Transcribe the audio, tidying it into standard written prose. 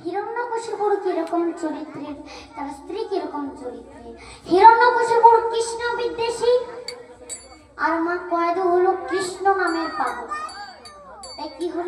হিরণ্যকশিপুর কিরকম চরিত্রের, তার স্ত্রী কিরকম চরিত্রের। হিরণ্যকশিপুর কৃষ্ণ বিদ্বেষী, আর মা কয়েদ হলো কৃষ্ণ নামের পাগল। তাই কি হলো?